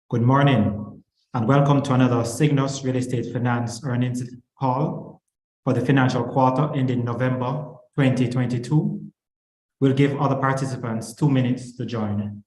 Good morning, and welcome to another Cygnus Real Estate Finance earnings call for the financial quarter ending November 2022. We'll give other participants 2 minutes to join.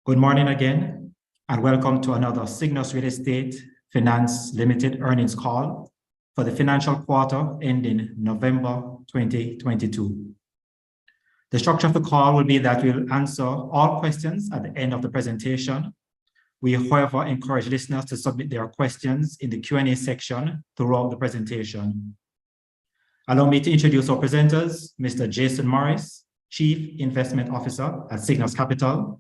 Good morning again, and welcome to another Cygnus Real Estate Finance Limited earnings call for the financial quarter ending November 2022. The structure of the call will be that we'll answer all questions at the end of the presentation. We, however, encourage listeners to submit their questions in the Q&A section throughout the presentation. Allow me to introduce our presenters, Mr. Jason Morris, Chief Investment Officer at Cygnus Capital,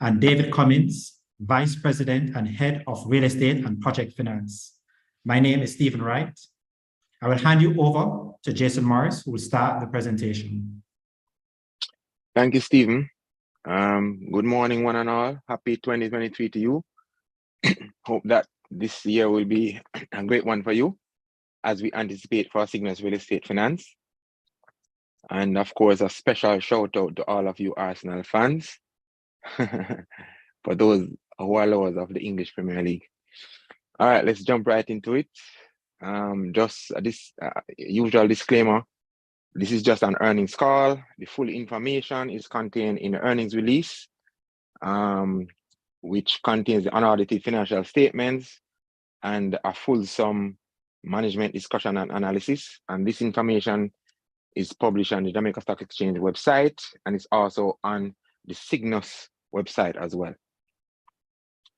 and David Cummings, Vice President and Head of Real Estate and Project Finance. My name is Stephen Wright. I will hand you over to Jason Morris, who will start the presentation. Thank you, Stephen. Good morning, one and all. Happy 2023 to you. Hope that this year will be a great one for you as we anticipate for Cygnus Real Estate Finance. And of course, a special shout out to all of you Arsenal fans. For those who are lovers of the English Premier League. All right, let's jump right into it. Just this usual disclaimer. This is just an earnings call. The full information is contained in the earnings release, which contains the unaudited financial statements and a fulsome management discussion and analysis. And this information is published on the Jamaica Stock Exchange website, and it's also on the Cygnus website as well.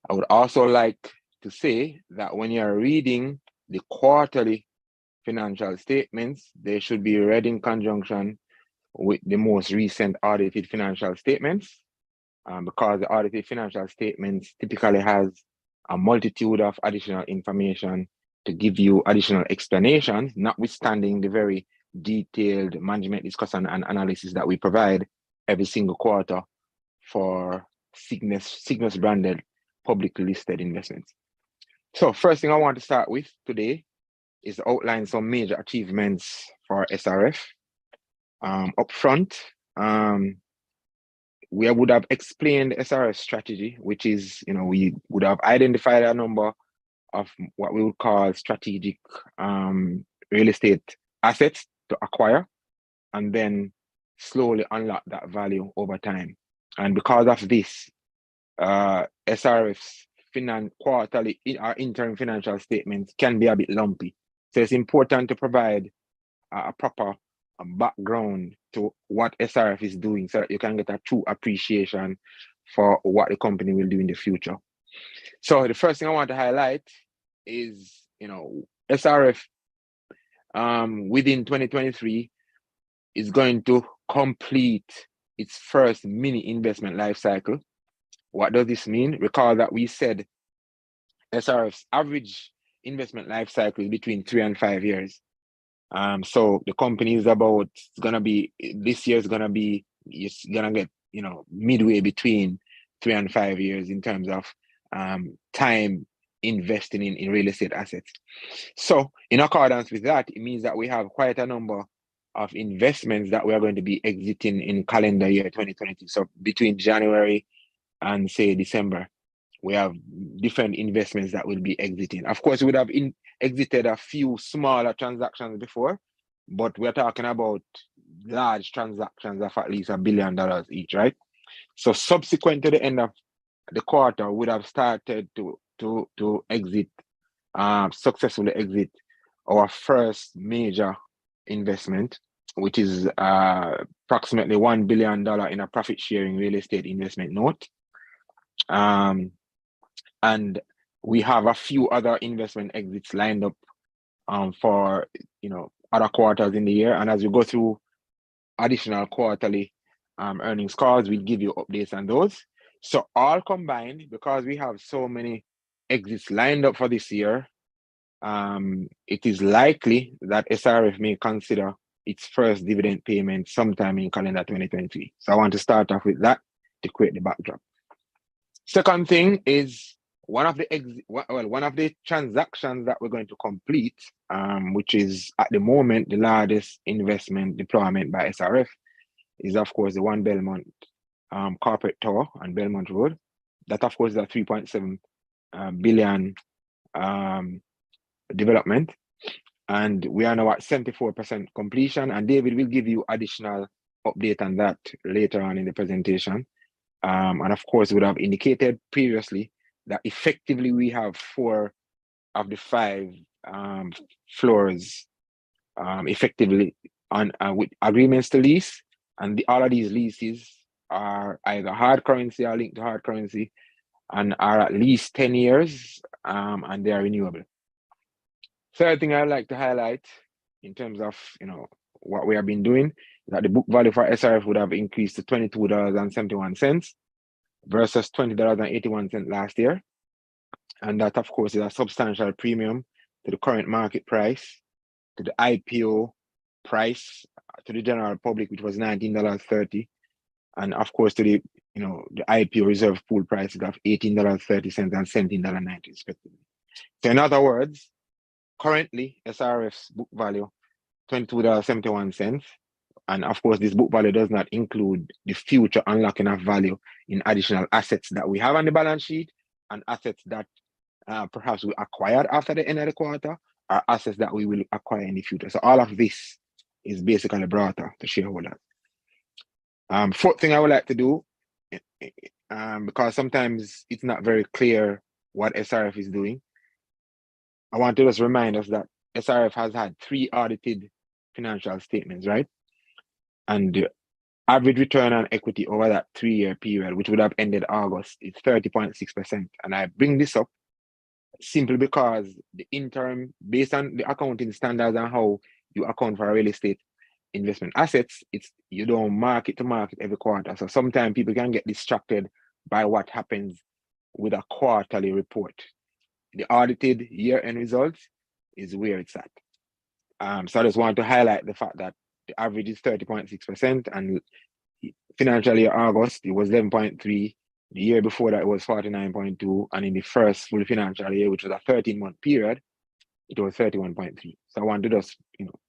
I would also like to say that when you're reading the quarterly financial statements, they should be read in conjunction with the most recent audited financial statements, because the audited financial statements typically has a multitude of additional information to give you additional explanations, notwithstanding the very detailed management discussion and analysis that we provide every single quarter for Cygnus branded publicly listed investments. So first thing I want to start with today is to outline some major achievements for SRF. Up front, we would have explained SRF strategy, which is, we would have identified a number of what we would call strategic real estate assets to acquire, and then slowly unlock that value over time. And because of this, SRF's quarterly or interim financial statements can be a bit lumpy. So it's important to provide a proper background to what SRF is doing so that you can get a true appreciation for what the company will do in the future. So the first thing I want to highlight is, SRF within 2023 is going to complete its first mini investment life cycle. What does this mean? Recall that we said SRF's average investment life cycle is between 3 and 5 years. So the company is this year is gonna get, midway between 3 and 5 years in terms of time investing in real estate assets. So in accordance with that, it means that we have quite a number of investments that we are going to be exiting in calendar year 2022. So between January and say December, we have different investments that will be exiting. Of course, we would have exited a few smaller transactions before, but we're talking about large transactions of at least $1 billion each, right? So subsequent to the end of the quarter, we would have started to exit, successfully exit our first major investment, which is approximately $1 billion in a profit sharing real estate investment note. And we have a few other investment exits lined up for other quarters in the year. And as we go through additional quarterly earnings calls, we'll give you updates on those. So all combined, because we have so many exits lined up for this year, it is likely that SRF may consider its first dividend payment sometime in calendar 2023. So I want to start off with that to create the backdrop. Second thing is one of the transactions that we're going to complete, which is at the moment the largest investment deployment by SRF, is of course the One Belmont corporate tower on Belmont Road. That of course is a 3.7 billion development, and we are now at 74% completion. And David will give you additional update on that later on in the presentation. And of course, we would have indicated previously that effectively we have 4 of the 5 floors effectively on with agreements to lease, and all of these leases are either hard currency or linked to hard currency, and are at least 10 years, and they are renewable. Third thing I'd like to highlight in terms of what we have been doing, that the book value for SRF would have increased to $22.71 versus $20.81 last year. And that, of course, is a substantial premium to the current market price, to the IPO price, to the general public, which was $19.30, and of course to the the IPO reserve pool prices of $18.30 and $17.90 respectively. So in other words, currently SRF's book value $22.71, and of course this book value does not include the future unlocking of value in additional assets that we have on the balance sheet, and assets that perhaps we acquired after the end of the quarter, or assets that we will acquire in the future. So all of this is basically brought to shareholders. Fourth thing I would like to do, because sometimes it's not very clear what SRF is doing, I want to just remind us that SRF has had 3 audited financial statements, right? And the average return on equity over that 3-year period, which would have ended August, is 30.6%. And I bring this up simply because the interim, based on the accounting standards and how you account for real estate investment assets, you don't mark it to market every quarter. So sometimes people can get distracted by what happens with a quarterly report. The audited year-end results is where it's at. So I just want to highlight the fact that the average is 30.6%, and financial year August, it was 11.3. The year before that, it was 49.2. And in the first full financial year, which was a 13-month period, it was 31.3. So I want to just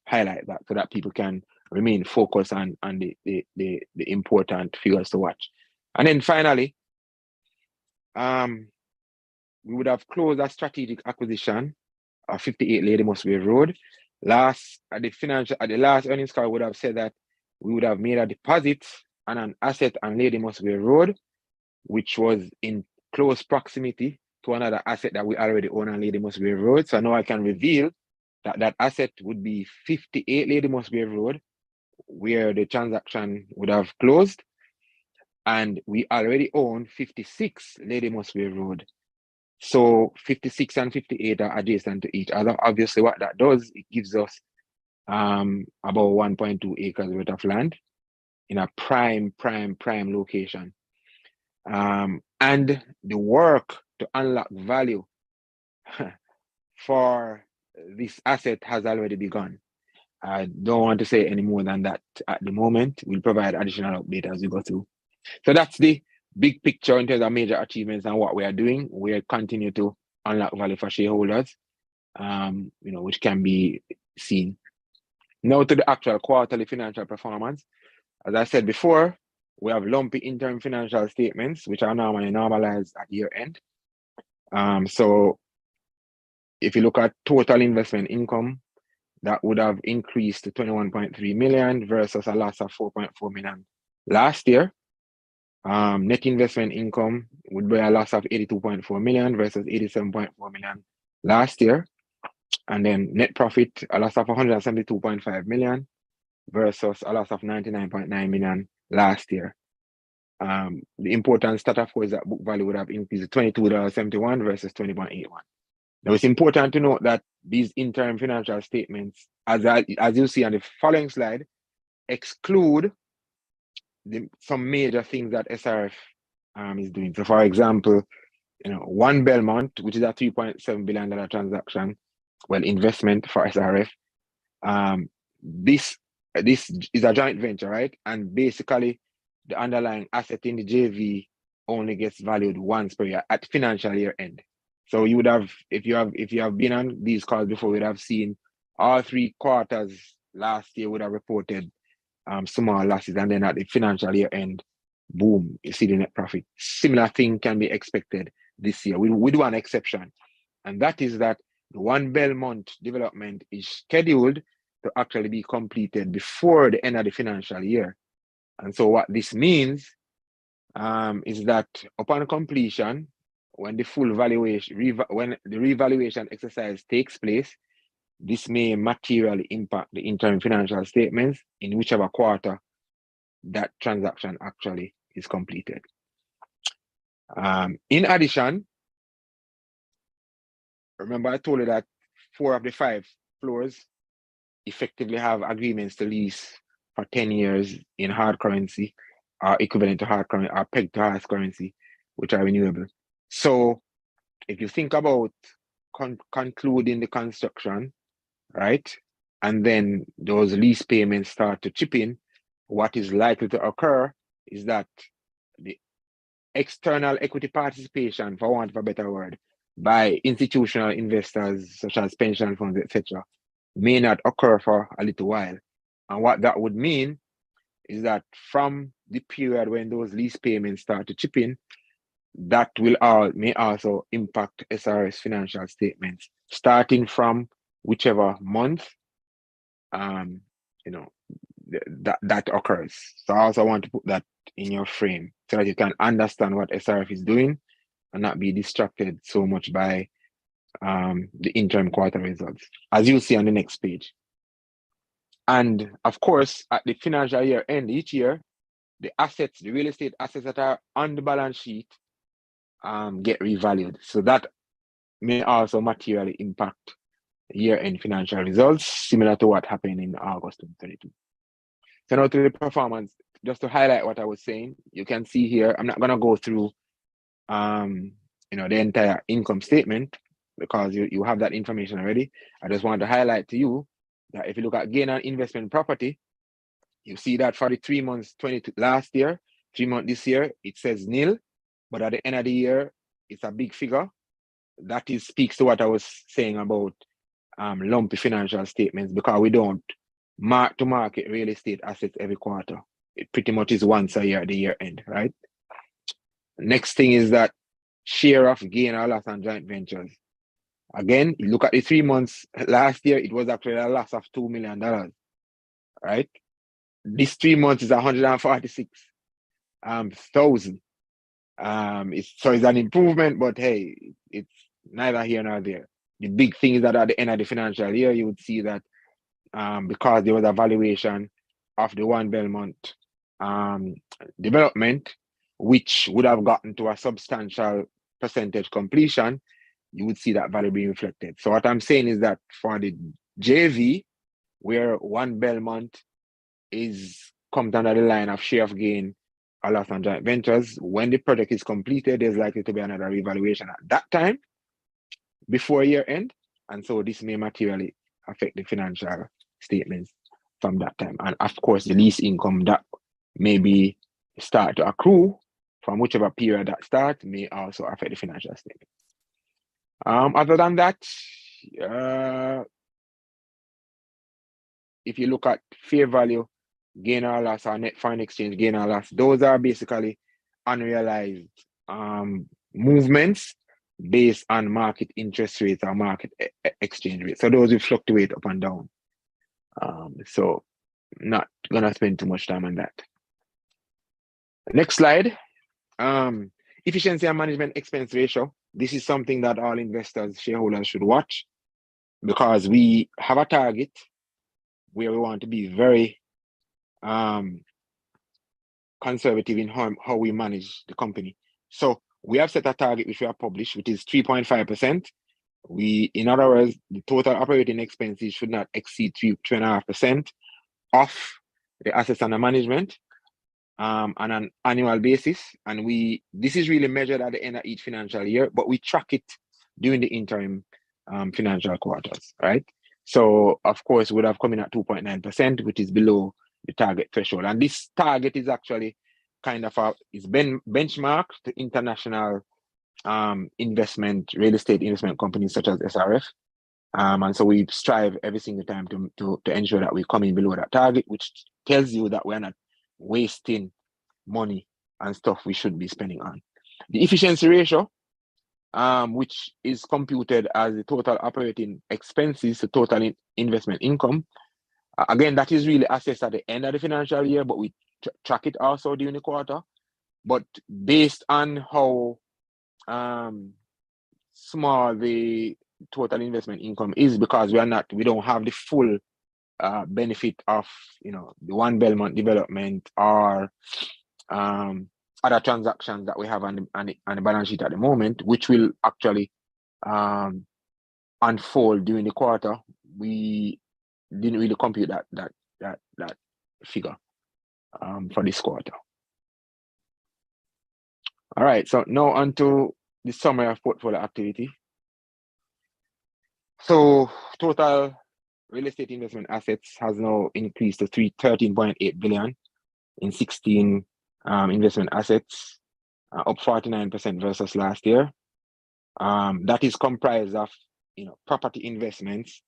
highlight that so that people can remain focused on the important figures to watch. And then finally, we would have closed a strategic acquisition of 58 Lady Musgrave Road. At the last earnings call, I would have said that we would have made a deposit on an asset on Lady Musgrave Road, which was in close proximity to another asset that we already own on Lady Musgrave Road. So now I can reveal that that asset would be 58 Lady Musgrave Road, where the transaction would have closed. And we already own 56 Lady Musgrave Road. So 56 and 58 are adjacent to each other. Obviously, what that does, it gives us about 1.2 acres worth of land in a prime location. And the work to unlock value for this asset has already begun. I don't want to say any more than that at the moment. We'll provide additional update as we go through. So that's the big picture in terms of major achievements and what we are doing. We continue to unlock value for shareholders, which can be seen. Now to the actual quarterly financial performance. As I said before, we have lumpy interim financial statements, which are normally normalized at year end. So if you look at total investment income, that would have increased to 21.3 million versus a loss of 4.4 million last year. Net investment income would be a loss of 82.4 million versus 87.4 million last year. And then net profit, a loss of 172.5 million versus a loss of 99.9 million last year. The important stat, of course, that book value would have increased to $22.71 versus 20.81. Now, it's important to note that these interim financial statements, as you see on the following slide, exclude some major things that SRF is doing. So, for example, One Belmont, which is a $3.7 billion transaction, investment for SRF. This is a joint venture, right? And basically, the underlying asset in the JV only gets valued once per year at financial year end. So you would have, if you have been on these calls before, you would have seen all 3 quarters last year would have reported small losses, and then at the financial year end, boom, you see the net profit. Similar thing can be expected this year. We do an exception, and that is that the One Belmont development is scheduled to actually be completed before the end of the financial year. And so what this means is that upon completion, when the full valuation, when the revaluation exercise takes place, this may materially impact the interim financial statements in whichever quarter that transaction actually is completed. In addition, remember I told you that 4 of the 5 floors effectively have agreements to lease for 10 years in hard currency, or equivalent to hard currency, or pegged to hard currency, which are renewable. So if you think about concluding the construction, right, and then those lease payments start to chip in, what is likely to occur is that the external equity participation, for want of a better word, by institutional investors such as pension funds, etc., may not occur for a little while. And what that would mean is that from the period when those lease payments start to chip in, that may also impact SRS financial statements, starting from whichever month that occurs. So I also want to put that in your frame so that you can understand what SRF is doing and not be distracted so much by the interim quarter results, as you see on the next page. And of course, at the financial year end each year, the real estate assets that are on the balance sheet get revalued. So that may also materially impact year-end financial results, similar to what happened in August 2022. So now to the performance, just to highlight what I was saying, you can see here, I'm not going to go through the entire income statement because you have that information already. I just want to highlight to you that if you look at gain on investment property, you see that for the 3 months last year, 3 months this year, it says nil, but at the end of the year, it's a big figure. That speaks to what I was saying about lumpy financial statements, because we don't mark to market real estate assets every quarter. It pretty much is once a year at the year end, right? Next thing is that share of gain or loss on joint ventures. Again, you look at the 3 months last year, it was actually a loss of $2 million, right? This 3 months is 146,000. So it's an improvement, but hey, it's neither here nor there. The big thing is that at the end of the financial year, you would see that because there was a valuation of the One Belmont development, which would have gotten to a substantial percentage completion, you would see that value being reflected. So what I'm saying is that for the JV, where One Belmont comes under the line of share of gain or loss on joint ventures, when the project is completed, there's likely to be another revaluation at that time before year end. And so this may materially affect the financial statements from that time. And of course, the lease income that maybe start to accrue from whichever period that starts may also affect the financial statement. Other than that, if you look at fair value gain or loss or net foreign exchange gain or loss, those are basically unrealized movements based on market interest rates or market exchange rates. So those will fluctuate up and down. So not gonna spend too much time on that. Next slide. Efficiency and management expense ratio. This is something that all investors, shareholders should watch, because we have a target where we want to be very conservative in how we manage the company. So we have set a target which we have published, which is 3.5%. In other words, the total operating expenses should not exceed 3.5% of the assets under management on an annual basis. And this is really measured at the end of each financial year, but we track it during the interim financial quarters, right? So of course, we would have come in at 2.9%, which is below the target threshold. And this target is actually kind of benchmarked to international real estate investment companies such as SRF. And so we strive every single time to ensure that we come in below that target, which tells you that we're not wasting money and stuff we should be spending on. The efficiency ratio, which is computed as the total operating expenses to total investment income. Again, that is really assessed at the end of the financial year, but we track it also during the quarter. But based on how small the total investment income is, because we don't have the full benefit of the One Belmont development or other transactions that we have on the balance sheet at the moment, which will actually unfold during the quarter. We didn't really compute that figure for this quarter. All right, so now on to the summary of portfolio activity. So total real estate investment assets has now increased to 13.8 billion in 16 investment assets, up 49% versus last year. That is comprised of property investments,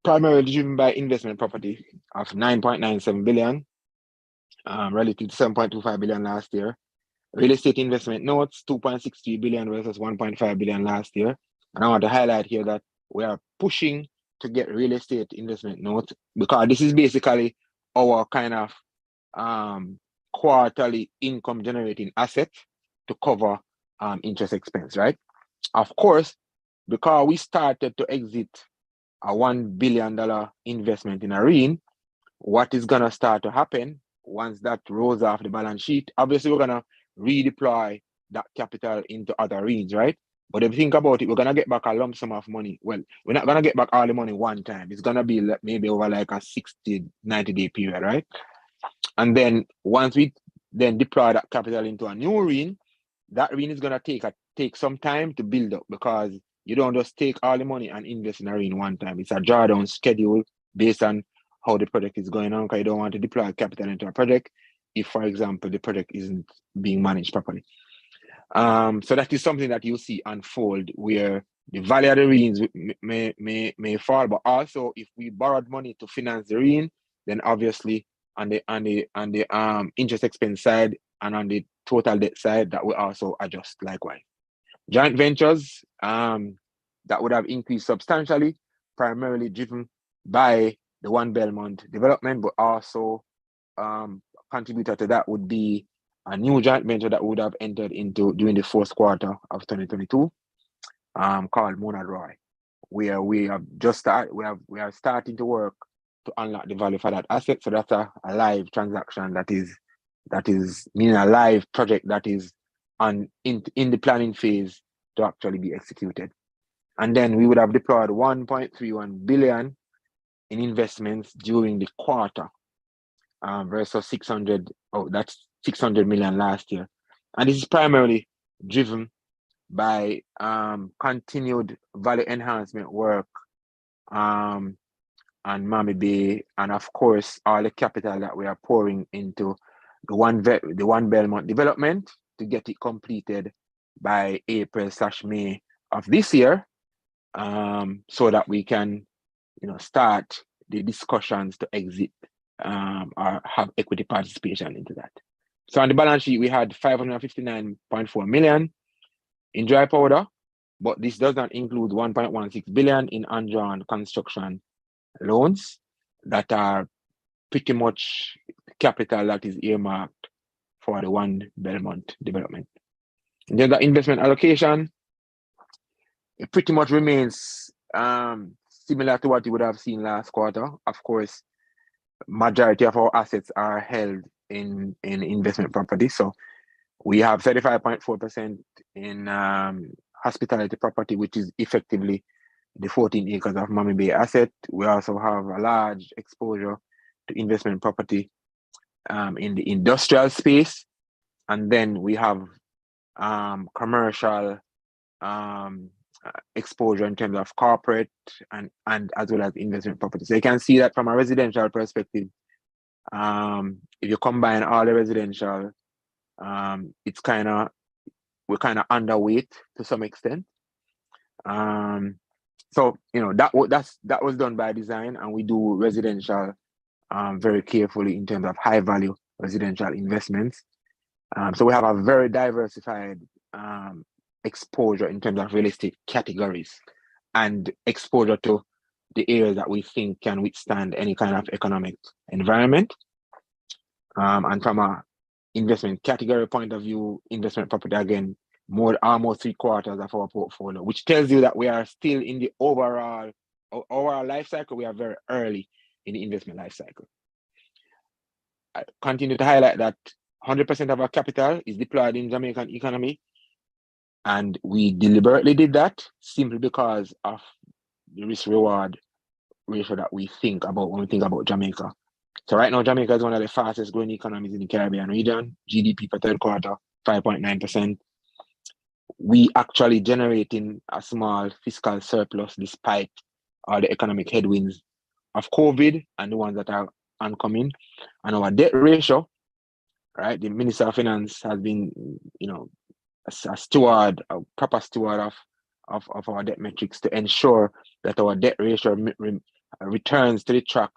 primarily driven by investment property of 9.97 billion, relative to 7.25 billion last year. Real estate investment notes, 2.63 billion versus 1.5 billion last year. And I want to highlight here that we are pushing to get real estate investment notes, because this is basically our kind of quarterly income generating asset to cover interest expense, right? Of course, because we started to exit a $1 billion investment in a REIN, what is going to start to happen once that rolls off the balance sheet? Obviously, we're going to redeploy that capital into other REINs, right? But if you think about it, we're going to get back a lump sum of money. Well, we're not going to get back all the money one time. It's going to be maybe over like a 60, 90-day period, right? And then once we then deploy that capital into a new REIN, that REIN is going to take some time to build up, because you don't just take all the money and invest in a REIN one time. It's a drawdown schedule based on how the project is going on, because you don't want to deploy capital into a project if, for example, the project isn't being managed properly. So that is something that you'll see unfold, where the value of the REINs may fall, but also if we borrowed money to finance the REIN, then obviously on the interest expense side and on the total debt side, that will also adjust likewise. Joint ventures that would have increased substantially, primarily driven by the One Belmont development, but also contributor to that would be a new joint venture that would have entered into during the fourth quarter of 2022, called Mona Roy, where we have just started. We are starting to work to unlock the value for that asset. So that's a live transaction that is meaning a live project that is in the planning phase to actually be executed. And then we would have deployed 1.31 billion in investments during the quarter, versus 600 million last year. And this is primarily driven by continued value enhancement work on Miami Bay, and of course all the capital that we are pouring into the One Belmont development to get it completed by April/May of this year, so that we can start the discussions to exit or have equity participation into that. So on the balance sheet, we had 559.4 million in dry powder, but this does not include 1.16 billion in undrawn construction loans that are pretty much capital that is earmarked for the One Belmont development. And then the investment allocation, it pretty much remains similar to what you would have seen last quarter. Of course, majority of our assets are held in investment property. So we have 35.4% in hospitality property, which is effectively the 14 acres of Miami Bay asset. We also have a large exposure to investment property in the industrial space. And then we have commercial exposure in terms of corporate and as well as investment property. So you can see that from a residential perspective, if you combine all the residential, it's we're kind of underweight to some extent. So that was done by design, and we do residential very carefully in terms of high value residential investments. So we have a very diversified exposure in terms of real estate categories and exposure to the areas that we think can withstand any kind of economic environment. And from a investment category point of view, investment property, again, almost 3/4 of our portfolio, which tells you that we are still in the overall life cycle. We are very early in the investment life cycle. I continue to highlight that 100% of our capital is deployed in Jamaican economy, and we deliberately did that simply because of the risk-reward ratio that we think about when we think about Jamaica. So right now, Jamaica is one of the fastest growing economies in the Caribbean region. GDP for third quarter, 5.9%. We actually generating a small fiscal surplus despite all the economic headwinds of COVID and the ones that are oncoming. And our debt ratio, right? The Minister of Finance has been, a proper steward of our debt metrics to ensure that our debt ratio returns to the track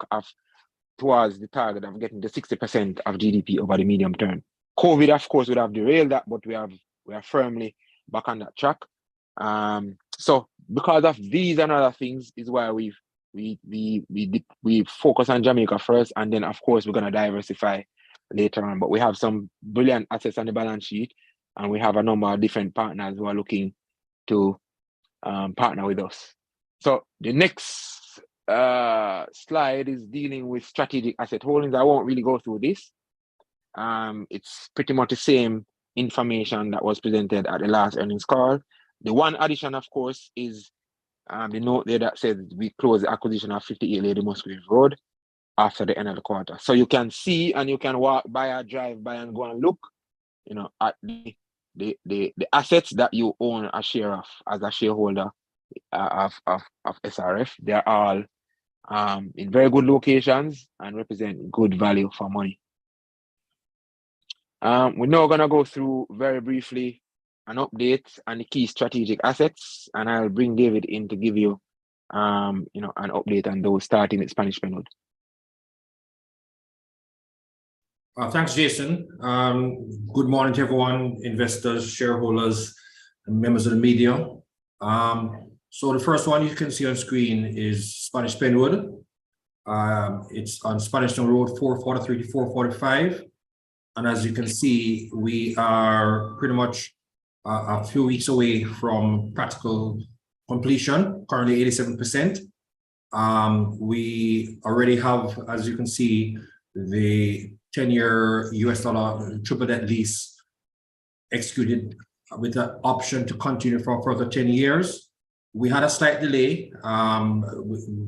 towards the target of getting to 60% of GDP over the medium term. COVID, of course, would have derailed that, but we are firmly back on that track. So because of these and other things is why we focus on Jamaica first, and then of course we're going to diversify later on. But we have some brilliant assets on the balance sheet, and we have a number of different partners who are looking to partner with us. So the next slide is dealing with strategic asset holdings. I won't really go through this. It's pretty much the same information that was presented at the last earnings call. The one addition, of course, is the note there that says we closed the acquisition of 58 Lady Musgrave Road after the end of the quarter. So you can see and you can walk by or drive by and go and look, at the assets that you own a share of as a shareholder of SRF. They're all in very good locations and represent good value for money. We're now going to go through very briefly an update on the key strategic assets, and I'll bring David in to give you, an update on those, starting with Spanish Penwood. Thanks, Jason. Good morning to everyone, investors, shareholders, and members of the media. So the first one you can see on screen is Spanish Penwood. It's on Spanish Town Road 443 to 445. And as you can see, we are pretty much a few weeks away from practical completion, currently 87%. We already have, as you can see, the 10-year US dollar triple net lease executed with the option to continue for further 10 years. We had a slight delay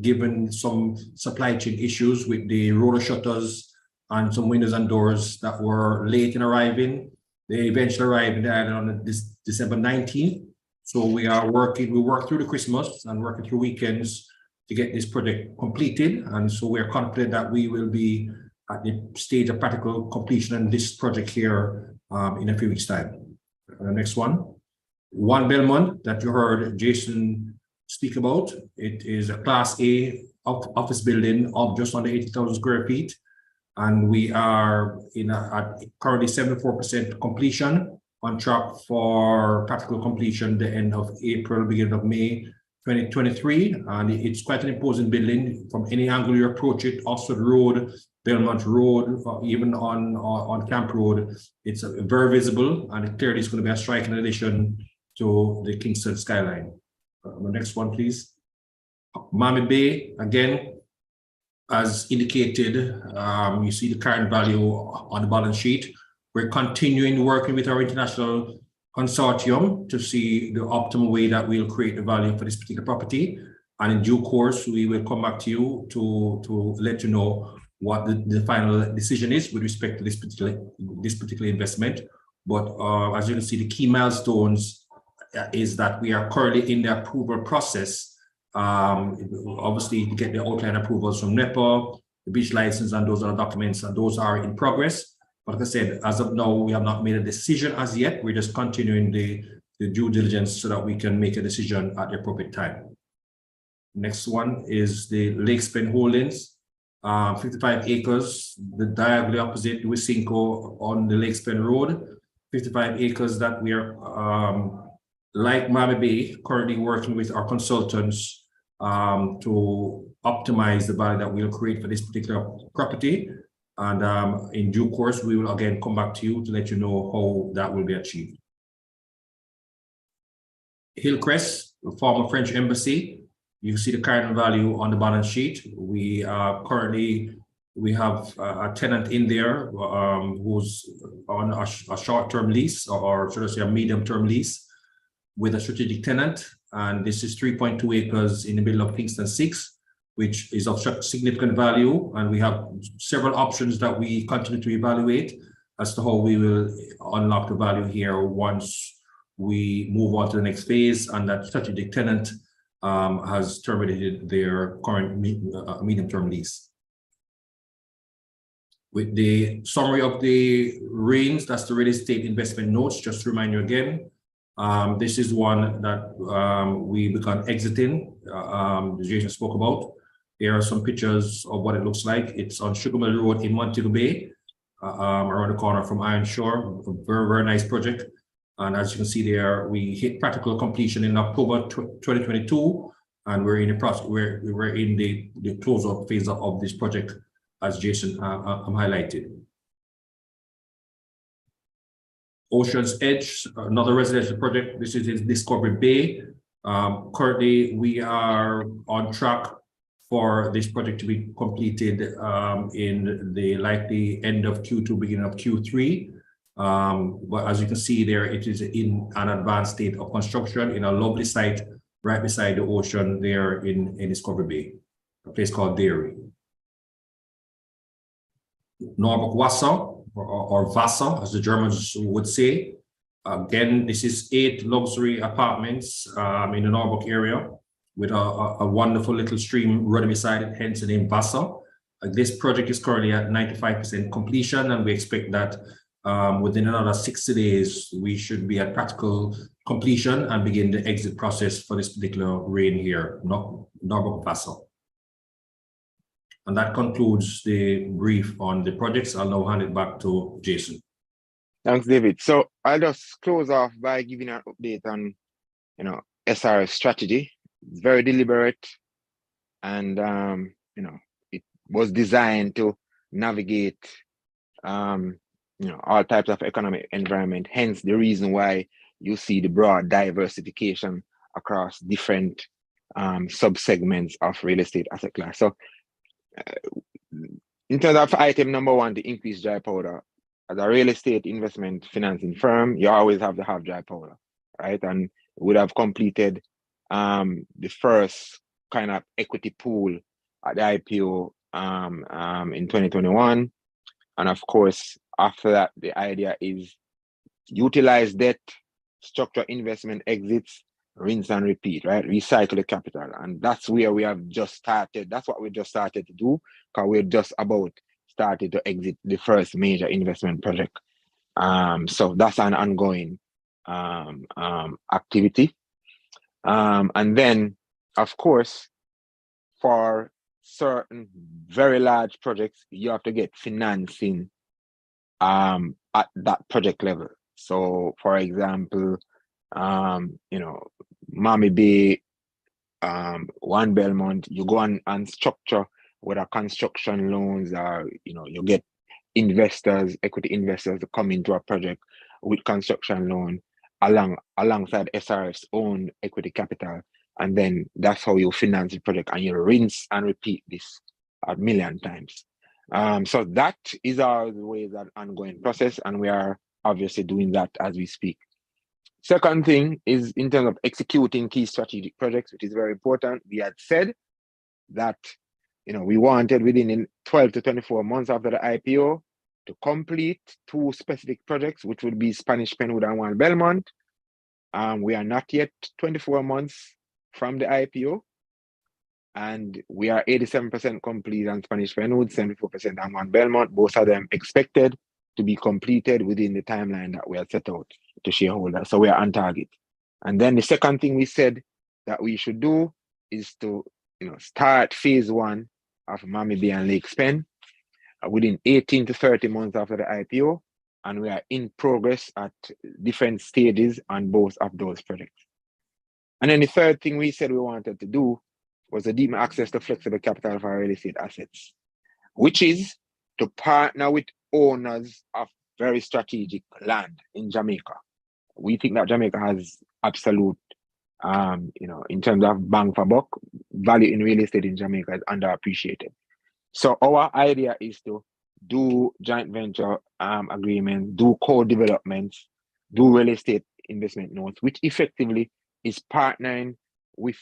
given some supply chain issues with the roller shutters and some windows and doors that were late in arriving. They eventually arrived in the island on this December 19th. So we worked through the Christmas and working through weekends to get this project completed. And so we're confident that we will be at the stage of practical completion on this project here in a few weeks' time. The next one. One Belmont that you heard Jason speak about. It is a Class A office building of just under 80,000 square feet. And we are at currently 74% completion, on track for practical completion the end of April, beginning of May 2023. And it's quite an imposing building from any angle you approach it, Oxford Road, Belmont Road, or even on Camp Road. It's very visible, and clearly it's going to be a striking addition to the Kingston skyline. The next one, please. Miami Bay, again, as indicated, you see the current value on the balance sheet. We're continuing working with our international consortium to see the optimal way that we'll create the value for this particular property. And in due course, we will come back to you to let you know what the final decision is with respect to this particular investment. But as you can see, the key milestones is that we are currently in the approval process. Obviously, to get the outline approvals from NEPA, the beach license, and those other documents, and those are in progress. But like I said, as of now, we have not made a decision as yet. We're just continuing the due diligence so that we can make a decision at the appropriate time. Next one is the Lakespan Holdings, 55 acres, the diagonally opposite Wisinko on the Lakespan Road, 55 acres that we are, like Miami Bay, currently working with our consultants to optimize the value that we'll create for this particular property. And in due course, we will again come back to you to let you know how that will be achieved. Hillcrest, the former French embassy. You can see the current value on the balance sheet. We have a tenant in there who's on a short-term lease, or should I say a medium-term lease, with a strategic tenant. And this is 3.2 acres in the middle of Kingston 6. Which is of significant value, and we have several options that we continue to evaluate as to how we will unlock the value here once we move on to the next phase and that strategic tenant has terminated their current medium-term lease. With the summary of the REINs, that's the real estate investment notes, just to remind you again, this is one that we began exiting, Jason spoke about. Here are some pictures of what it looks like. It's on Sugar Mill Road in Montego Bay, around the corner from Iron Shore. A very, very nice project. And as you can see there, we hit practical completion in October 2022, and we're in the process. We're in the close-out phase of this project, as Jason highlighted. Ocean's Edge, another residential project. This is in Discovery Bay. Currently, we are on track for this project to be completed in the likely end of Q2, beginning of Q3. But as you can see there, it is in an advanced state of construction in a lovely site right beside the ocean there in Discovery Bay, a place called Dairy. Norfolk Wasser, or Wasser, as the Germans would say. Again, this is 8 luxury apartments in the Norfolk area, with a wonderful little stream running beside it, hence the name Wasser. This project is currently at 95% completion, and we expect that within another 60 days, we should be at practical completion and begin the exit process for this particular REIN here, Norfolk Wasser. And that concludes the brief on the projects. I'll now hand it back to Jason. Thanks, David. So I'll just close off by giving an update on, SRF strategy. It's very deliberate, and it was designed to navigate all types of economic environment, hence the reason why you see the broad diversification across different sub-segments of real estate asset class. So in terms of item number 1, the increased dry powder, as a real estate investment financing firm, you always have to have dry powder, right? And would have completed the first kind of equity pool at the IPO in 2021. And of course, after that, the idea is utilize debt, structure investment exits, rinse and repeat, right? Recycle the capital. And that's where we have just started. That's what we just started to do, because we're just about started to exit the first major investment project. So that's an ongoing activity. And then, of course, for certain very large projects, you have to get financing at that project level. So for example, Miami Bay, One Belmont, you go and structure whether construction loans or you get investors, equity investors to come into a project with construction loan alongside SRF's own equity capital. And then that's how you finance the project, and you rinse and repeat this a million times. So that is always an ongoing process, and we are obviously doing that as we speak. Second thing is in terms of executing key strategic projects, which is very important. We had said that we wanted within 12 to 24 months after the IPO to complete 2 specific projects, which would be Spanish Penwood and One Belmont. We are not yet 24 months from the IPO, and we are 87% complete on Spanish Penwood, 74% on One Belmont. Both of them expected to be completed within the timeline that we had set out to shareholders. So we are on target. And then the second thing we said that we should do is to start phase 1 of Miami Bay and Lake Spen within 18 to 30 months after the IPO. And we are in progress at different stages on both of those projects. And then the third thing we said we wanted to do was to deepen access to flexible capital for real estate assets, which is to partner with owners of very strategic land in Jamaica. We think that Jamaica has absolute, in terms of bang for buck, value in real estate in Jamaica is underappreciated. So our idea is to do joint venture agreements, do co-developments, do real estate investment notes, which effectively is partnering with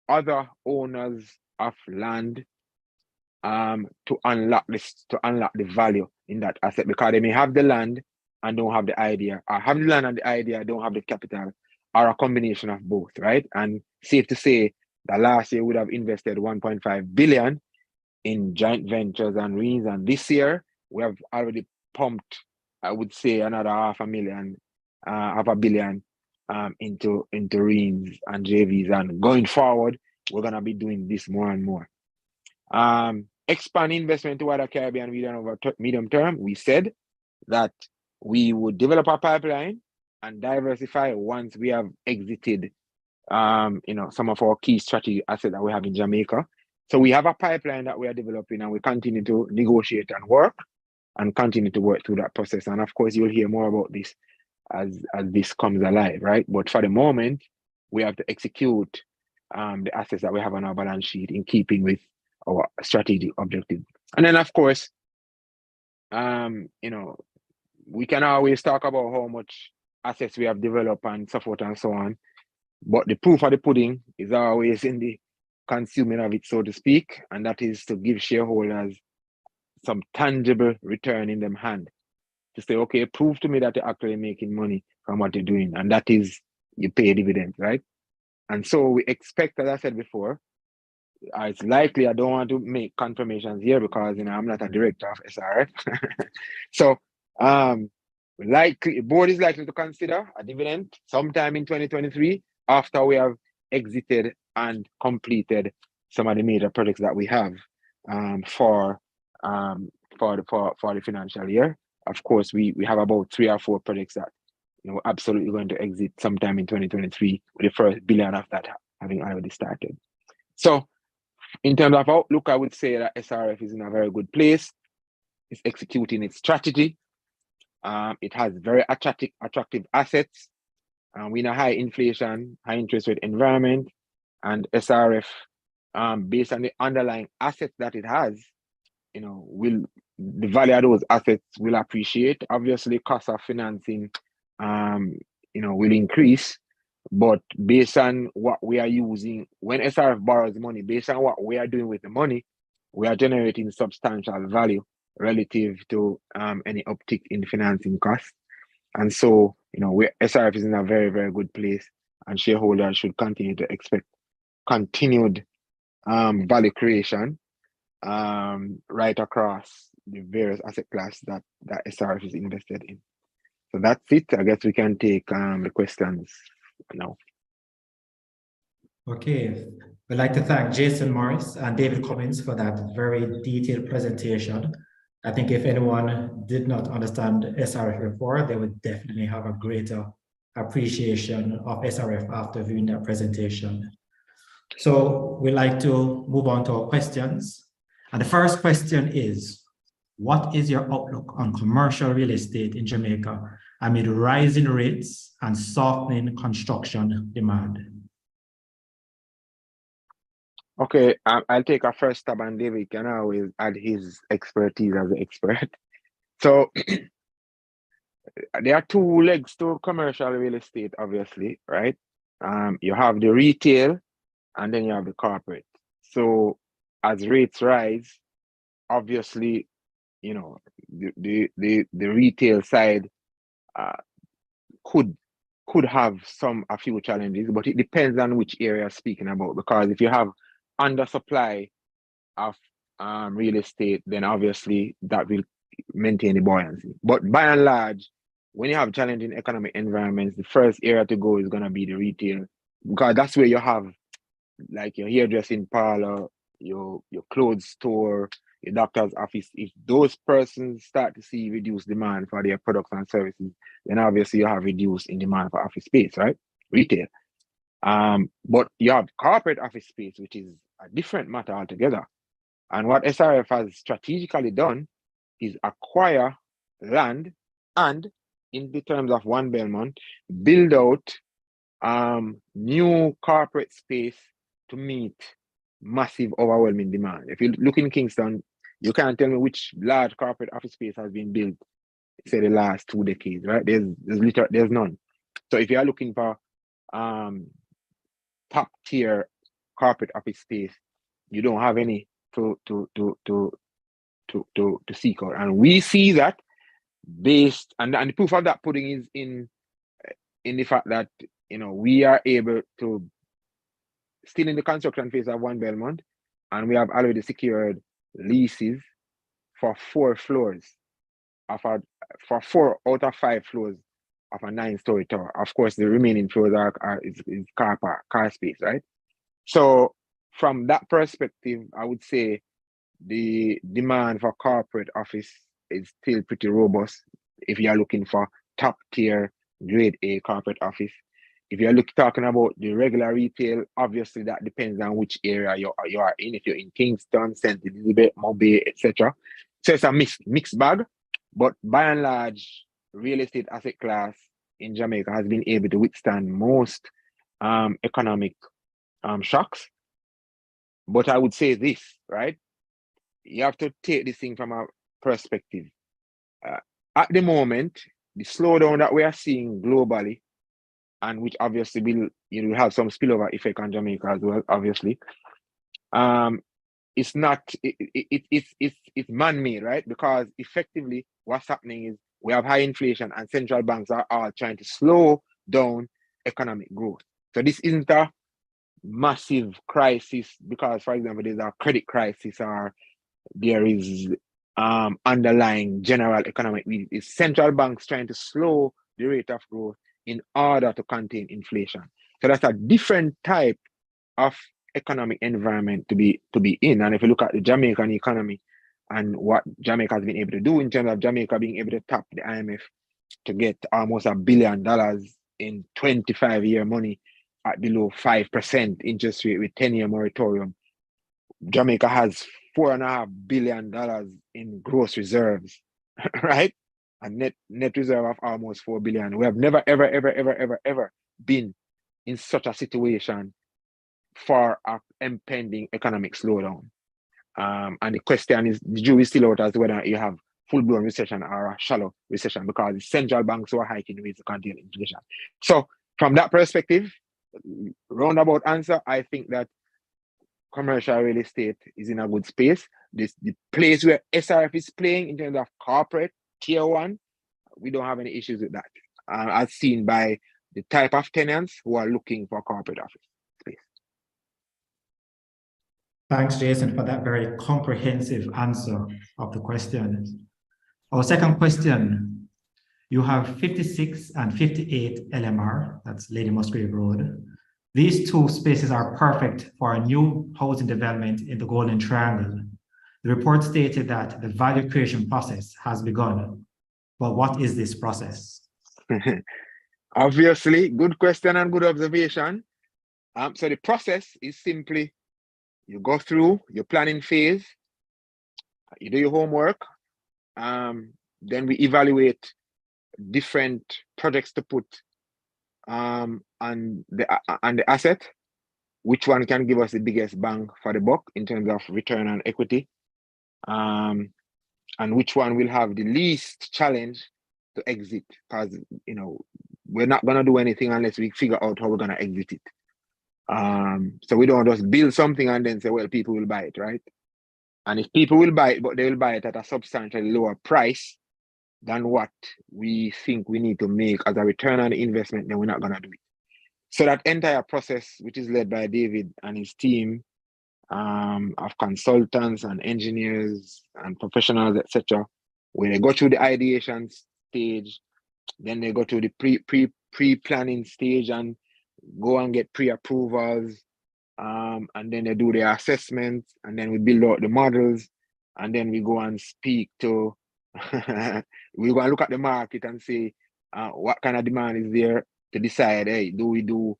other owners of land to unlock the value in that asset, because they may have the land and don't have the idea, or have the land and the idea, don't have the capital, or a combination of both, right? And safe to say that last year we would have invested 1.5 billion in joint ventures and REINs, and this year we have already pumped, I would say, another half a billion into REINs and JVs, and going forward we're gonna be doing this more and more. Expand investment to other Caribbean region over medium term. We said that we would develop a pipeline and diversify once we have exited some of our key strategic assets that we have in Jamaica. So we have a pipeline that we are developing, and we continue to negotiate and work through that process. And of course, you'll hear more about this as this comes alive, right? But for the moment, we have to execute the assets that we have on our balance sheet in keeping with our strategic objective. And then, of course, we can always talk about how much assets we have developed and so forth and so on, but the proof of the pudding is always in the consuming of it, so to speak, and that is to give shareholders some tangible return in them hand, to say, okay, prove to me that you're actually making money from what you're doing, and that is you pay dividends, right? And so we expect, as I said before, it's likely, I don't want to make confirmations here because I'm not a director of SRF. So likely, board is likely to consider a dividend sometime in 2023 after we have exited and completed some of the major projects that we have for the financial year. Of course, we have about 3 or 4 projects that we're absolutely going to exit sometime in 2023, with the first billion of that having already started. So in terms of outlook, I would say that SRF is in a very good place. It's executing its strategy. It has very attractive assets. We're in a high inflation, high interest rate environment, and SRF, based on the underlying assets that it has, the value of those assets will appreciate. Obviously, cost of financing, will increase, but based on what we are using, when SRF borrows money, based on what we are doing with the money, we are generating substantial value relative to any uptick in financing costs. And so, SRF is in a very, very good place, and shareholders should continue to expect continued value creation right across the various asset classes that SRF is invested in. So that's it. I guess we can take the questions now. Okay, we'd like to thank Jason Morris and David Cummings for that very detailed presentation. I think if anyone did not understand SRF before, they would definitely have a greater appreciation of SRF after viewing that presentation. So we'd like to move on to our questions. And the first question is, what is your outlook on commercial real estate in Jamaica amid rising rates and softening construction demand? Okay, I'll take a first stab, and David can always add his expertise as an expert. So there are two legs to commercial real estate, obviously, right? You have the retail and then you have the corporate. So as rates rise, obviously, you know, the retail side could have a few challenges, but it depends on which area you're speaking about. Because if you have undersupply of real estate, then obviously that will maintain the buoyancy. But by and large, when you have challenging economic environments, the first area to go is going to be the retail, because that's where you have like your hairdressing parlor, your clothes store, your doctor's office. If those persons start to see reduced demand for their products and services, then obviously you have reduced in demand for office space, right? Retail. But you have corporate office space, which is a different matter altogether. And what SRF has strategically done is acquire land and, in the terms of One Belmont, build out new corporate space to meet massive, overwhelming demand. If you look in Kingston, you can't tell me which large corporate office space has been built, say, the last 2 decades, right? There's none. So if you are looking for top tier corporate office space, you don't have any to seek out. And we see that based, and the proof of that pudding is in the fact that, you know, we are able to still in the construction phase of One Belmont, and we have already secured leases for 4 floors for 4 out of 5 floors of a 9-story tower. Of course, the remaining floors is car space, right? So from that perspective, I would say the demand for corporate office is still pretty robust if you are looking for top tier grade A corporate office. If you're talking about the regular retail, obviously that depends on which area you are in. If you're in Kingston, St. Elizabeth, Mobay, etc. So it's a mixed bag. But by and large, real estate asset class in Jamaica has been able to withstand most economic shocks. But I would say this, right? You have to take this thing from a perspective. At the moment, the slowdown that we are seeing globally, and which obviously will have some spillover effect on Jamaica as well, obviously. It's man-made, right? Because effectively what's happening is we have high inflation and central banks are all trying to slow down economic growth. So this isn't a massive crisis because, for example, there's a credit crisis or there is underlying general economic need. It's central banks trying to slow the rate of growth in order to contain inflation. So that's a different type of economic environment to be in. And if you look at the Jamaican economy and what Jamaica has been able to do in terms of Jamaica being able to tap the IMF to get almost $1 billion in 25-year money at below 5% interest rate with 10-year moratorium. Jamaica has $4.5 billion in gross reserves, right? A net reserve of almost 4 billion. We have never, ever been in such a situation for an impending economic slowdown. And the question is, the jury is still out as to whether you have full-blown recession or a shallow recession, because the central banks were hiking rates to contain inflation. So from that perspective, roundabout answer, I think that commercial real estate is in a good space. The place where SRF is playing in terms of corporate tier 1, we don't have any issues with that, as seen by the type of tenants who are looking for corporate office space. Thanks, Jason, for that very comprehensive answer of the question. Our second question, you have 56 and 58 LMR, that's Lady Musgrave Road. These two spaces are perfect for a new housing development in the Golden Triangle. The report stated that the value creation process has begun. But what is this process? Obviously, good question and good observation. So the process is simply you go through your planning phase, you do your homework, then we evaluate different projects to put on the asset, which one can give us the biggest bang for the buck in terms of return on equity, and which one will have the least challenge to exit, because we're not gonna do anything unless we figure out how we're gonna exit it. So we don't just build something and then say, well, people will buy it, right? And if people will buy it, but they will buy it at a substantially lower price than what we think we need to make as a return on the investment, then we're not gonna do it. So that entire process, which is led by David and his team of consultants and engineers and professionals, etc., when they go through the ideation stage, then they go to the pre-planning stage and go and get pre-approvals, and then they do their assessments, and then we build out the models, and then we go and speak to we go and look at the market and say what kind of demand is there to decide, hey, do we do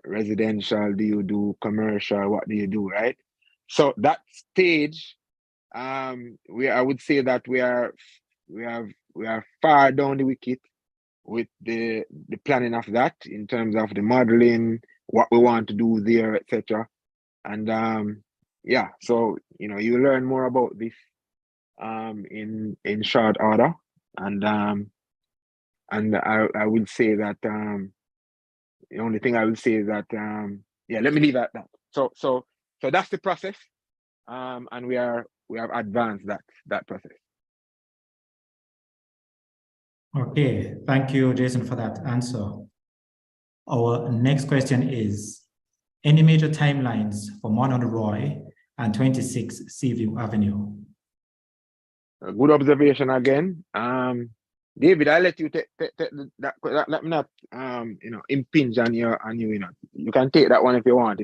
residential, do you do commercial, what do you do, right? So that stage, I would say that we are far down the wicket with the planning of that in terms of the modeling, what we want to do there, etc. And yeah, so you learn more about this in short order, and I would say that the only thing I would say is that yeah, let me leave it at that. So that's the process, and we have advanced that process. Okay, thank you, Jason, for that answer. Our next question is, any major timelines for Monad Roy and 26 Seaview Avenue? A good observation again. David, I'll let you take that. Let me not impinge on you. You can take that one if you want.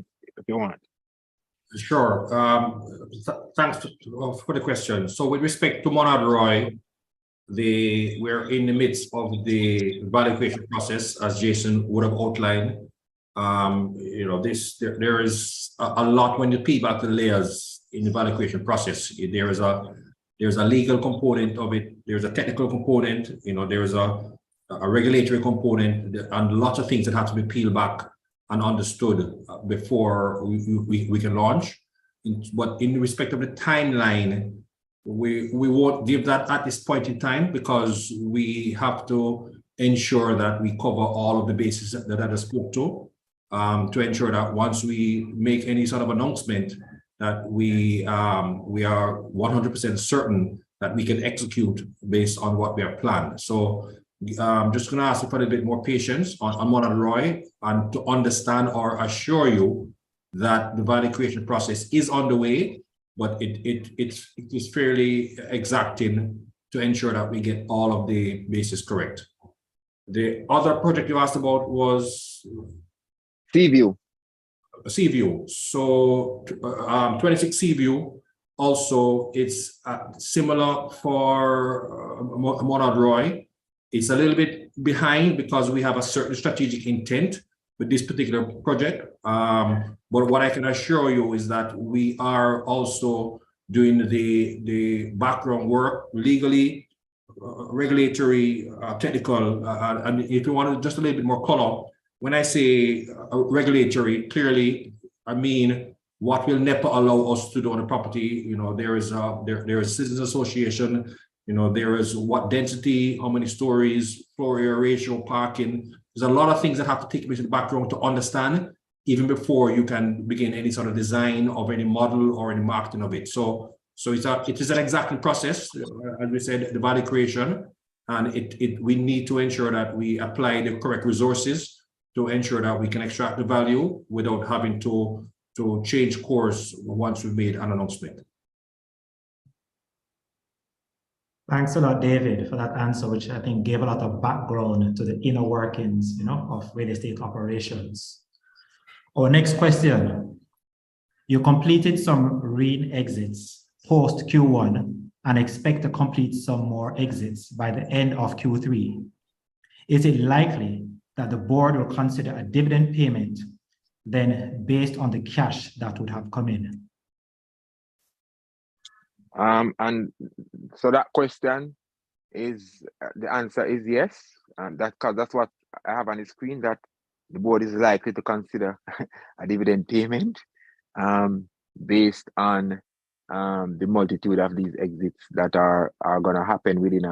Sure. Thanks for the question. So with respect to Monad Roy, we're in the midst of the value creation process, as Jason would have outlined. There is a lot when you peel back the layers in the value creation process. There's a legal component of it. There's a technical component. There's a regulatory component, and lots of things that have to be peeled back and understood before we can launch. But in respect of the timeline, we won't give that at this point in time, because we have to ensure that we cover all of the bases that I just spoke to ensure that once we make any sort of announcement, that we are 100% certain that we can execute based on what we have planned. So I'm just going to ask you for a bit more patience on Monad Roy, and to understand or assure you that the value creation process is underway, but it is fairly exacting to ensure that we get all of the bases correct. The other project you asked about was Seaview. So 26 Seaview, also it's similar for Monad Roy. It's a little bit behind because we have a certain strategic intent with this particular project. But what I can assure you is that we are also doing the background work legally, regulatory, technical, and if you want just a little bit more color, when I say regulatory, clearly, I mean what will NEPA allow us to do on the property. There is citizens association. There is what density, how many stories, floor area ratio, parking. There's a lot of things that have to take place in the background to understand, even before you can begin any sort of design of any model or any marketing of it. So it is an exacting process, as we said, the value creation, and we need to ensure that we apply the correct resources to ensure that we can extract the value without having to change course once we've made an announcement. Thanks a lot, David, for that answer, which I think gave a lot of background to the inner workings, of real estate operations. Our next question. You completed some REIN exits post Q1 and expect to complete some more exits by the end of Q3. Is it likely that the board will consider a dividend payment then based on the cash that would have come in? And so that question is, the answer is yes. And that's what I have on the screen, that the board is likely to consider a dividend payment based on the multitude of these exits that are going to happen within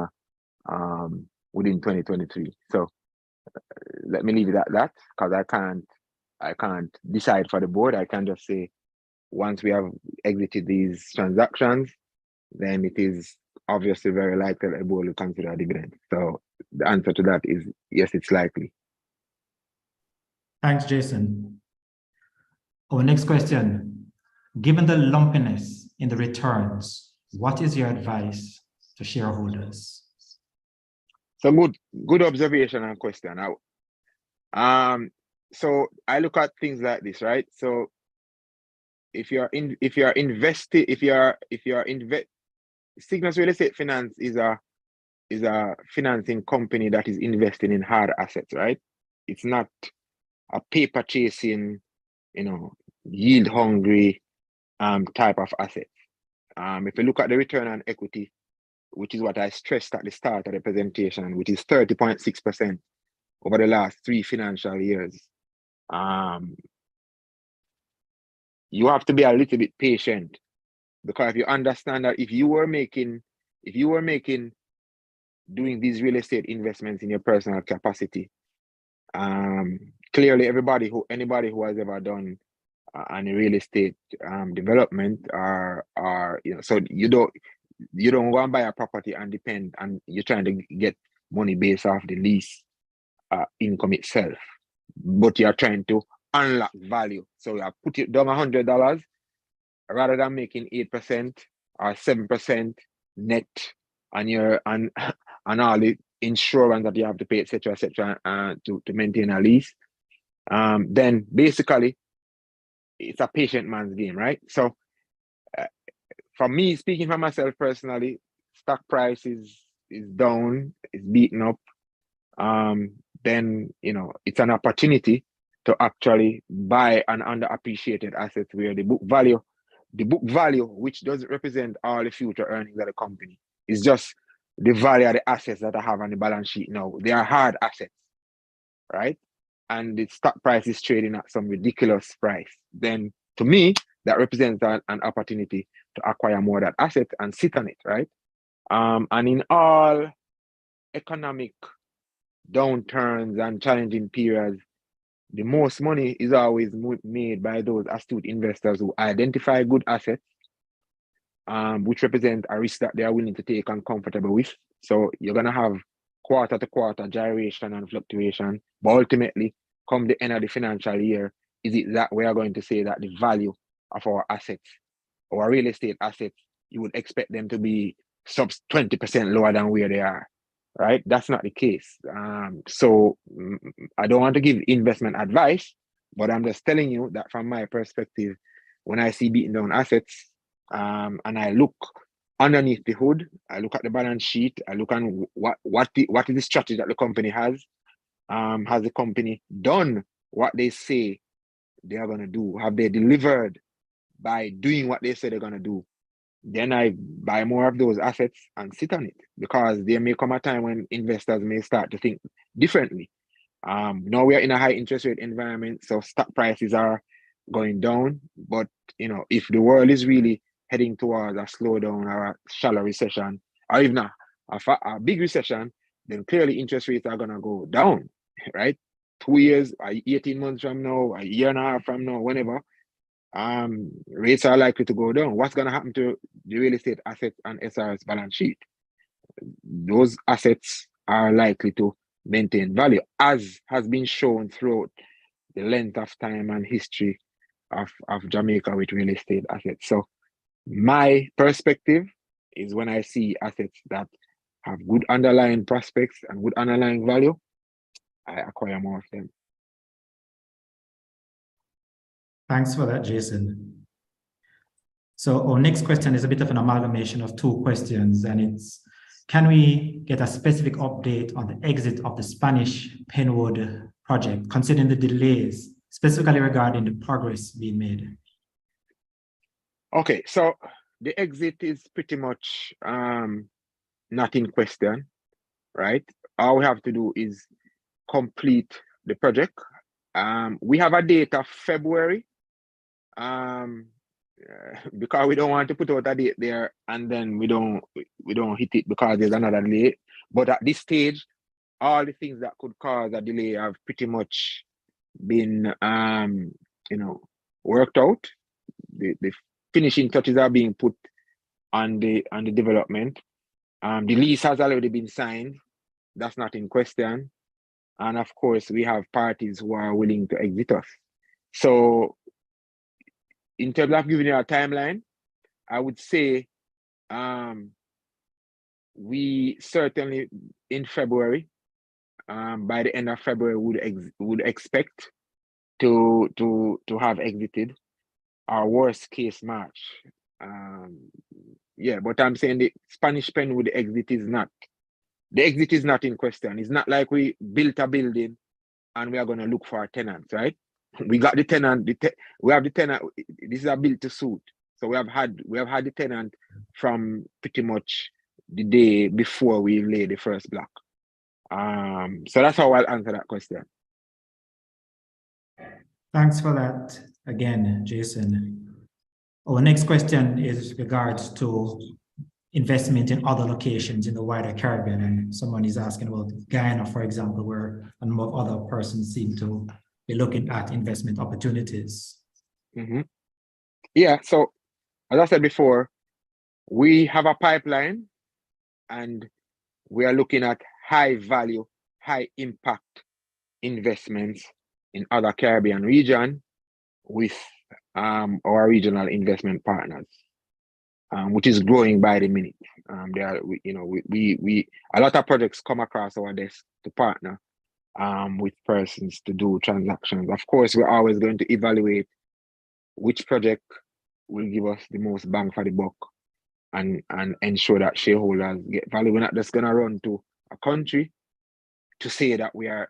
2023. So let me leave it at that, because I can't decide for the board. I can just say, once we have exited these transactions, then it is obviously very likely that the board will consider a dividend. So the answer to that is yes, it's likely. Thanks, Jason. Our next question. Given the lumpiness in the returns, what is your advice to shareholders? So good observation and question. So I look at things like this, right? So if you're invested, Cygnus Real Estate Finance is a financing company that is investing in hard assets, right? It's not a paper chasing, yield hungry type of asset. If you look at the return on equity, which is what I stressed at the start of the presentation, which is 30.6% over the last 3 financial years, you have to be a little bit patient, because if you understand that if you were making doing these real estate investments in your personal capacity, clearly anybody who has ever done any real estate development so you don't go and buy a property and depend, and you're trying to get money based off the lease income itself, but you're trying to unlock value. So you put it down $100 rather than making 8% or 7% net on your and all the insurance that you have to pay, etc., to maintain a lease. Then basically it's a patient man's game, right? So for me, speaking for myself personally, stock price is down, is beaten up. Then it's an opportunity to actually buy an underappreciated asset where the book value, which doesn't represent all the future earnings of the company, is just the value of the assets that I have on the balance sheet now. They are hard assets, right? And the stock price is trading at some ridiculous price. Then to me, that represents an opportunity to acquire more of that asset and sit on it, right? And in all economic downturns and challenging periods, the most money is always made by those astute investors who identify good assets, which represent a risk that they are willing to take and comfortable with. So you're going to have quarter to quarter gyration and fluctuation, but ultimately, come the end of the financial year, is it that we are going to say that the value of our assets, our real estate assets, you would expect them to be sub 20% lower than where they are, right? That's not the case. So I don't want to give investment advice, but I'm just telling you that from my perspective, when I see beaten down assets, and I look underneath the hood, I look at the balance sheet, I look on what is the strategy that the company has. Has the company done what they say they are going to do? Have they delivered by doing what they say they're going to do? Then I buy more of those assets and sit on it, because there may come a time when investors may start to think differently. Now we are in a high interest rate environment, so stock prices are going down. But if the world is really heading towards a slowdown or a shallow recession, or even a big recession, then clearly interest rates are going to go down, right? 2 years, 18 months from now, a year and a half from now, whenever, rates are likely to go down. What's going to happen to the real estate assets on SRF's balance sheet? Those assets are likely to maintain value, as has been shown throughout the length of time and history of Jamaica with real estate assets. So my perspective is, when I see assets that have good underlying prospects and good underlying value, I acquire more of them. Thanks for that, Jason. So our next question is a bit of an amalgamation of two questions, and it's, can we get a specific update on the exit of the Spanish Penwood project, considering the delays, specifically regarding the progress being made? Okay, so the exit is pretty much not in question, right? All we have to do is complete the project. We have a date of February, because we don't want to put out a date there and then we don't hit it because there's another delay. But at this stage, all the things that could cause a delay have pretty much been worked out. The finishing touches are being put on the development. The lease has already been signed. That's not in question. And of course, we have parties who are willing to exit us. So in terms of giving you a timeline, I would say we certainly in February, by the end of February, would expect to have exited. Our worst case March. Yeah, but I'm saying the Spanish Penwood exit is not. The exit is not in question. It's not like we built a building and we are going to look for a tenant, right? We got the tenant. We have the tenant. This is a build to suit. So we have had the tenant from pretty much the day before we lay the first block. So that's how I'll answer that question. Thanks for that again, Jason. Our next question is regards to investment in other locations in the wider Caribbean, and someone is asking about Guyana, for example, where a number of other persons seem to be looking at investment opportunities. Mm-hmm. Yeah, so as I said before, we have a pipeline and we are looking at high value, high impact investments in other Caribbean region with our regional investment partners, which is growing by the minute. There are, we a lot of projects come across our desk to partner with persons to do transactions. Of course, we're always going to evaluate which project will give us the most bang for the buck and ensure that shareholders get value. We're not just going to run to a country to say that we are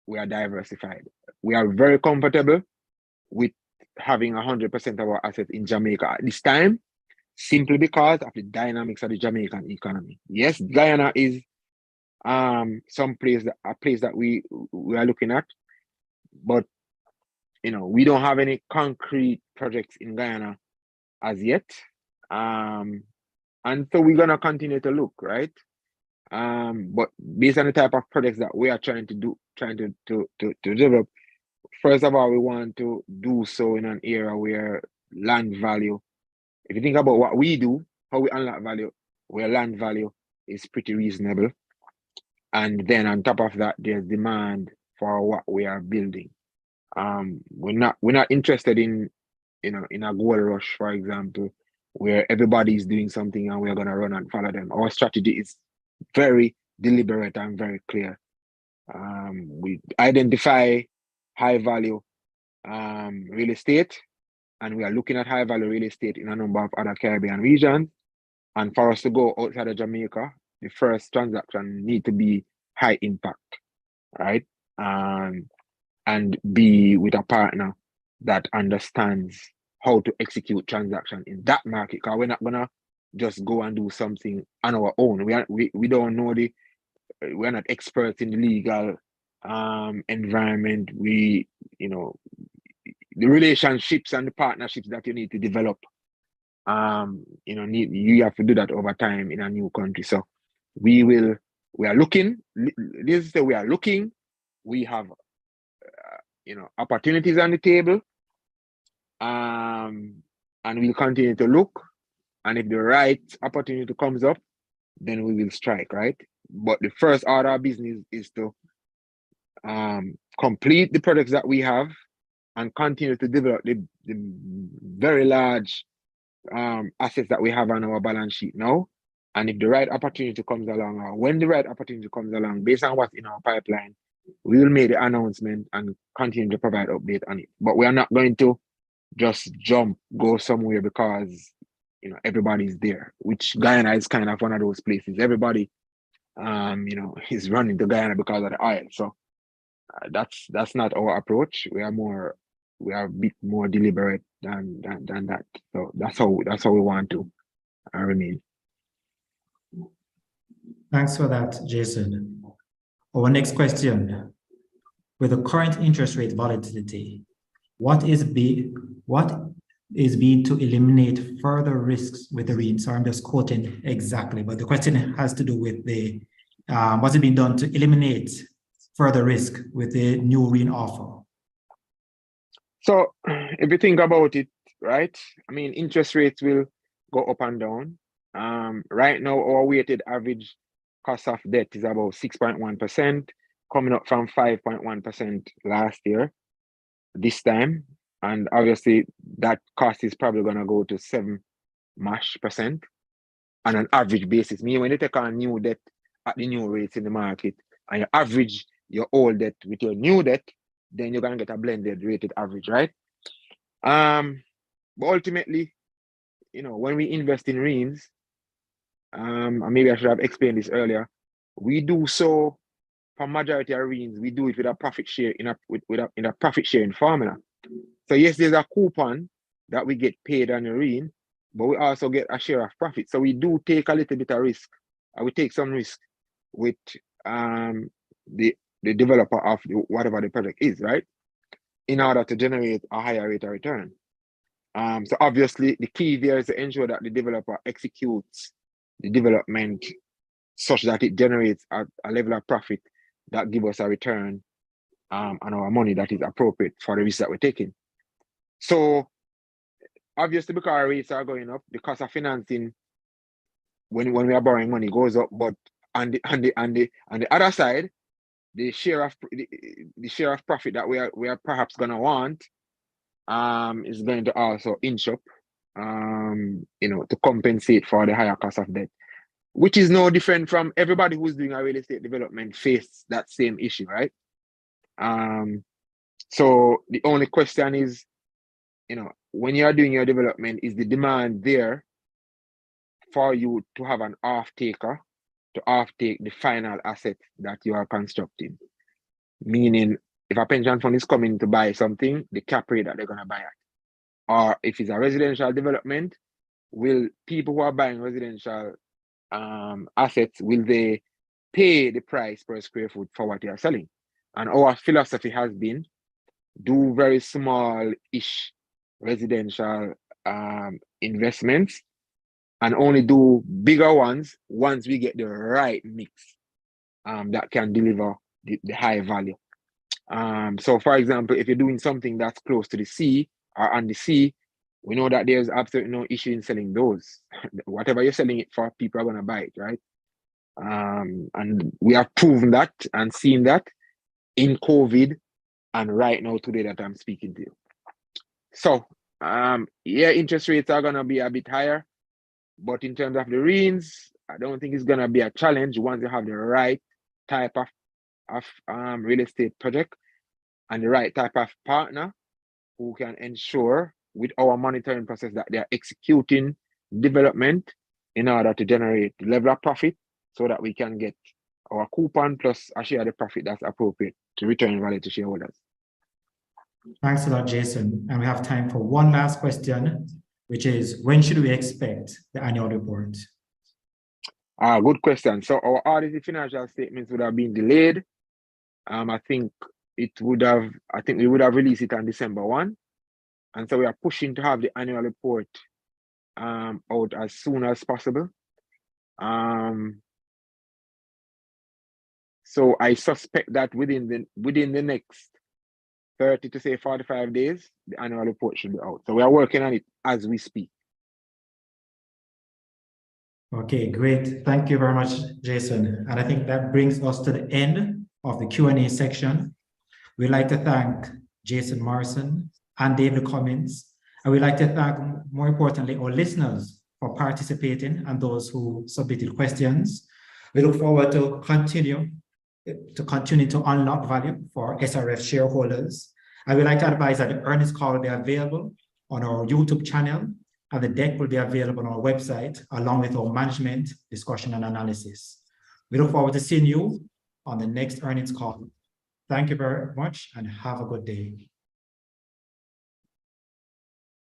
diversified. We are very comfortable with having 100% of our assets in Jamaica at this time, simply because of the dynamics of the Jamaican economy. Yes, Guyana is a place that we are looking at, but we don't have any concrete projects in Guyana as yet, and so we're gonna continue to look, right? But based on the type of projects that we are trying to develop, first of all, we want to do so in an era where land value, if you think about what we do, how we unlock value, where land value is pretty reasonable. And then on top of that, there's demand for what we are building. We're not interested in a gold rush, for example, where everybody's doing something and we're gonna run and follow them. Our strategy is very deliberate and very clear. We identify high value real estate, and we are looking at high value real estate in a number of other Caribbean regions. And for us to go outside of Jamaica, the first transaction need to be high impact, right? And be with a partner that understands how to execute transaction in that market. Because we're not gonna just go and do something on our own. We don't know we're not experts in the legal environment. The relationships and the partnerships that you need to develop, you have to do that over time in a new country. So we are looking. We have opportunities on the table, and we'll continue to look. And if the right opportunity comes up, then we will strike, right? But the first order of business is to complete the products that we have and continue to develop the very large assets that we have on our balance sheet now. And if the right opportunity comes along, or when the right opportunity comes along, based on what's in our pipeline, we will make the announcement and continue to provide update on it. But we are not going to just go somewhere because everybody's there, which Guyana is kind of one of those places. Everybody is running to Guyana because of the oil. So that's not our approach. We are a bit more deliberate than that. So that's how we want to remain. Thanks for that, Jason. Our next question: with the current interest rate volatility, what is being to eliminate further risks with the REIT? So I'm just quoting exactly, but the question has to do with the what's being done to eliminate further risk with the new REIT offer? So if you think about it, right? I mean, interest rates will go up and down. Right now, our weighted average cost of debt is about 6.1%, coming up from 5.1% last year, this time. And obviously, that cost is probably going to go to 7% on an average basis. Meaning when you take on new debt at the new rates in the market and you average your old debt with your new debt, then you're going to get a blended rated average, right? But ultimately, when we invest in REITs, and maybe I should have explained this earlier, we do so for majority of REITs, we do it with a profit share in a profit sharing formula. So yes, there's a coupon that we get paid on the REIT, but we also get a share of profit. So we do take a little bit of risk. We take some risk with the developer of whatever the project is, right? In order to generate a higher rate of return. So obviously the key there is to ensure that the developer executes the development such that it generates a level of profit that gives us a return on our money that is appropriate for the risk that we're taking. So obviously, because our rates are going up, the cost of financing when we are borrowing money goes up, but on the other side, the share of profit that we are perhaps gonna want is going to also inch up, to compensate for the higher cost of debt, which is no different from everybody who's doing a real estate development face that same issue, right? So the only question is, when you are doing your development, is the demand there for you to have an off-taker to off-take the final asset that you are constructing? Meaning, if a pension fund is coming to buy something, the cap rate that they're going to buy at. Or if it's a residential development, will people who are buying residential assets, will they pay the price per square foot for what they are selling? And our philosophy has been, do very small-ish residential investments and only do bigger ones once we get the right mix that can deliver the high value. So for example, if you're doing something that's close to the sea or on the sea, we know that there's absolutely no issue in selling those. Whatever you're selling it for, people are going to buy it, right? And we have proven that and seen that in COVID and right now today that I'm speaking to you. So yeah, interest rates are going to be a bit higher, but in terms of the REITs, I don't think it's going to be a challenge once you have the right type of real estate project and the right type of partner who can ensure with our monitoring process that they are executing development in order to generate the level of profit so that we can get our coupon plus a share of the profit that's appropriate to return value to shareholders. Thanks a lot, Jason. And we have time for one last question, which is, when should we expect the annual report? Good question. So our audited financial statements would have been delayed. I think we would have released it on December 1. And so we are pushing to have the annual report out as soon as possible. So I suspect that within the next 30 to say 45 days, the annual report should be out. So we are working on it as we speak. Okay, great. Thank you very much, Jason. And I think that brings us to the end of the Q&A section. We'd like to thank Jason Morrison and David Cummings. And we'd like to thank, more importantly, our listeners for participating and those who submitted questions. We look forward to continue to unlock value for SRF shareholders. I would like to advise that the earnings call will be available on our YouTube channel, and the deck will be available on our website along with our management discussion and analysis. We look forward to seeing you on the next earnings call. Thank you very much and have a good day.